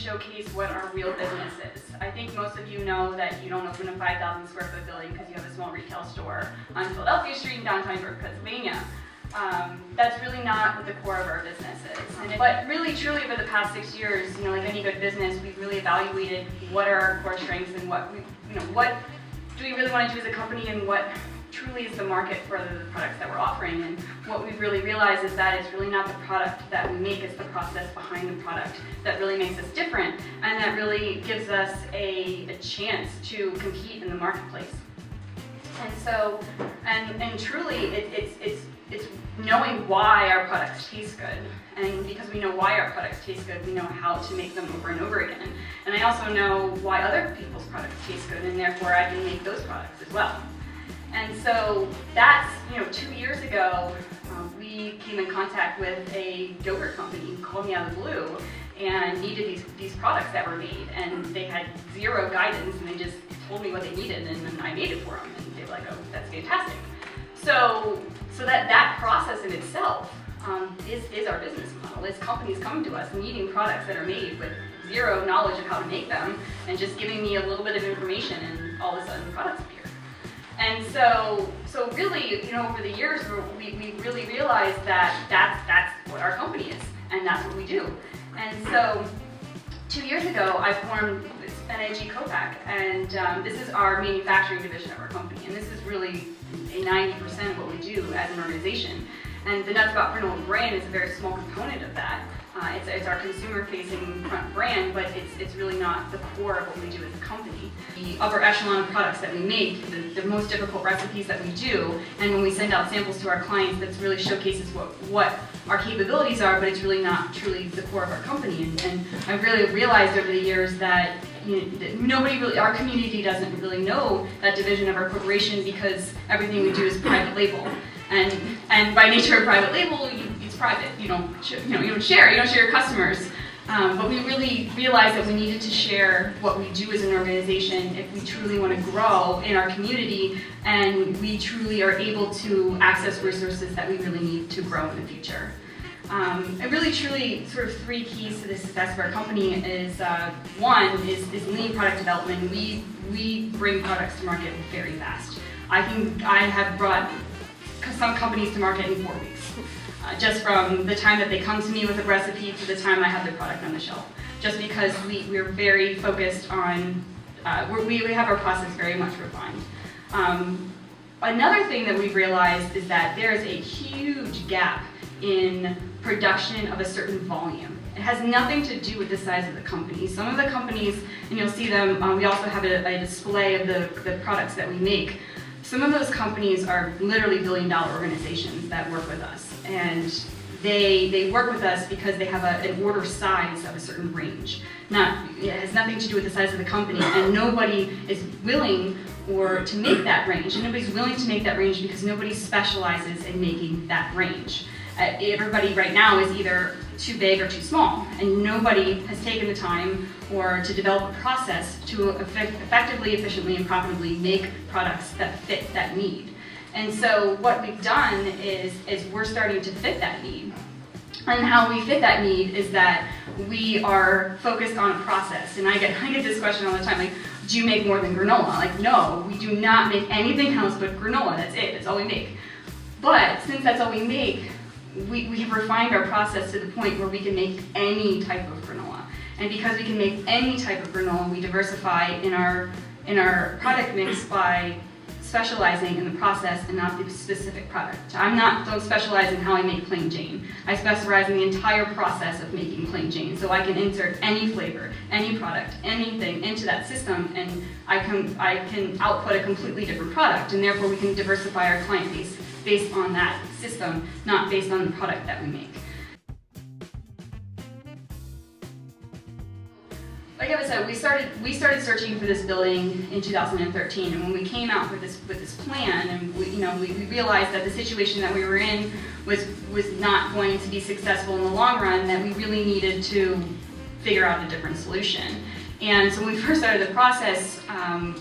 showcase what our real business is. I think most of you know that you don't open a 5,000 square foot building because you have a small retail store on Philadelphia Street in downtown York, Pennsylvania. That's really not what the core of our business is. But really, truly, over the past 6 years, like any good business, we've really evaluated what are our core strengths and what do we really want to do as a company, and what truly is the market for the products that we're offering. And what we've really realized is that it's really not the product that we make, it's the process behind the product that really makes us different, and that really gives us a chance to compete in the marketplace. And so, and truly, it's knowing why our products taste good. And because we know why our products taste good, we know how to make them over and over again. And I also know why other people's products taste good, and therefore I can make those products as well. And so that's, 2 years ago, we came in contact with a yogurt company who called me out of the blue and needed these products that were made. And they had zero guidance, and they just told me what they needed, and then I made it for them. And they were like, oh, that's fantastic. So that process in itself is our business model. Is companies coming to us needing products that are made with zero knowledge of how to make them, and just giving me a little bit of information, and all of a sudden the products appear. And so really, over the years, we really realized that that's what our company is, and that's what we do. And so 2 years ago, I formed NIG Copac, and this is our manufacturing division of our company, and this is really 90% of what we do as an organization. And the Nuts About Granola brand is a very small component of that. It's our consumer-facing front brand, but it's really not the core of what we do as a company. The upper echelon of products that we make, the most difficult recipes that we do, and when we send out samples to our clients, that really showcases what our capabilities are, but it's really not truly the core of our company. And I've really realized over the years that our community doesn't really know that division of our corporation, because everything we do is private label. And by nature of private label, it's private. You don't share your customers. But we really realized that we needed to share what we do as an organization if we truly want to grow in our community, and we truly are able to access resources that we really need to grow in the future. And really, truly, sort of 3 keys to the success of our company is, one is lean product development. We bring products to market very fast. I have brought some companies to market in 4 weeks, just from the time that they come to me with a recipe to the time I have their product on the shelf. Just because we're very focused on, we have our process very much refined. Another thing that we've realized is that there is a huge gap in production of a certain volume. It has nothing to do with the size of the company. Some of the companies, and you'll see them, we also have a display of the products that we make. Some of those companies are literally billion-dollar organizations that work with us, and they work with us because they have an order size of a certain range. It has nothing to do with the size of the company, and nobody is willing to make that range, and nobody's willing to make that range because nobody specializes in making that range. Everybody right now is either too big or too small, and nobody has taken the time to develop a process to effectively, efficiently, and profitably make products that fit that need. And so what we've done is we're starting to fit that need. And how we fit that need is that we are focused on a process. And I get this question all the time, like, do you make more than granola? Like, no, we do not make anything else but granola. That's it. That's all we make. But since that's all we make, we have refined our process to the point where we can make any type of granola. And because we can make any type of granola, we diversify in our product mix by specializing in the process and not the specific product. Don't specialize in how I make plain Jane. I specialize in the entire process of making plain Jane. So I can insert any flavor, any product, anything into that system, and I can output a completely different product, and therefore we can diversify our client base based on that system, not based on the product that we make. Like I said, we started searching for this building in 2013, and when we came out with this plan, and we realized that the situation that we were in was not going to be successful in the long run, that we really needed to figure out a different solution. And so when we first started the process,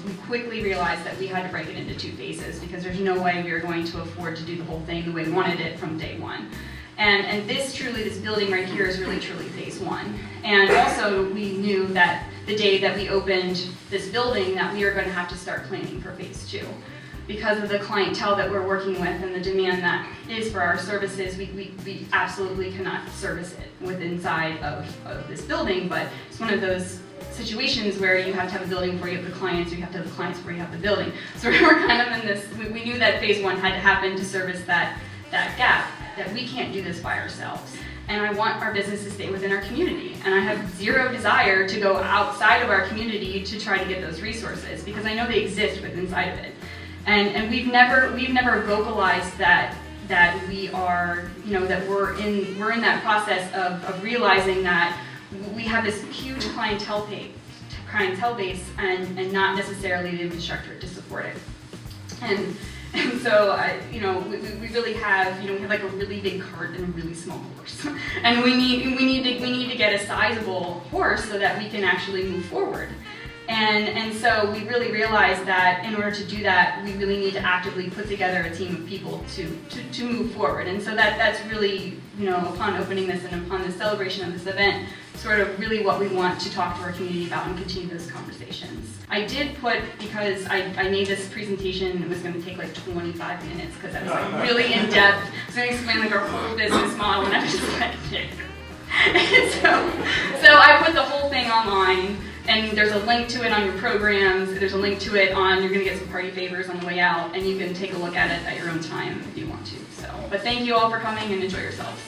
we quickly realized that we had to break it into 2 phases, because there's no way we were going to afford to do the whole thing the way we wanted it from day one. And this building right here is really truly phase one. And also we knew that the day that we opened this building that we are going to have to start planning for phase two. Because of the clientele that we're working with and the demand that is for our services, we absolutely cannot service it within inside of this building, but it's one of those situations where you have to have a building before you have the clients, or you have to have the clients before you have the building. So we're kind of in this, we knew that phase one had to happen to service that gap, that we can't do this by ourselves. And I want our business to stay within our community. And I have zero desire to go outside of our community to try to get those resources, because I know they exist within inside of it. And we've never vocalized that we are, that we're in that process of realizing that we have this huge clientele base and not necessarily the infrastructure to support it. And so, we really have, we have like a really big cart and a really small horse, and we need to get a sizable horse so that we can actually move forward. And so we really realized that in order to do that, we really need to actively put together a team of people to move forward. And so that's really, upon opening this and upon the celebration of this event, sort of really what we want to talk to our community about and continue those conversations. I did put, because I made this presentation, it was going to take like 25 minutes because I was like really in depth. I was going to explain like our whole business model, and I was just like, so I put the whole thing online. And there's a link to it on your programs, there's a link to it on, you're going to get some party favors on the way out, and you can take a look at it at your own time if you want to. But thank you all for coming, and enjoy yourselves.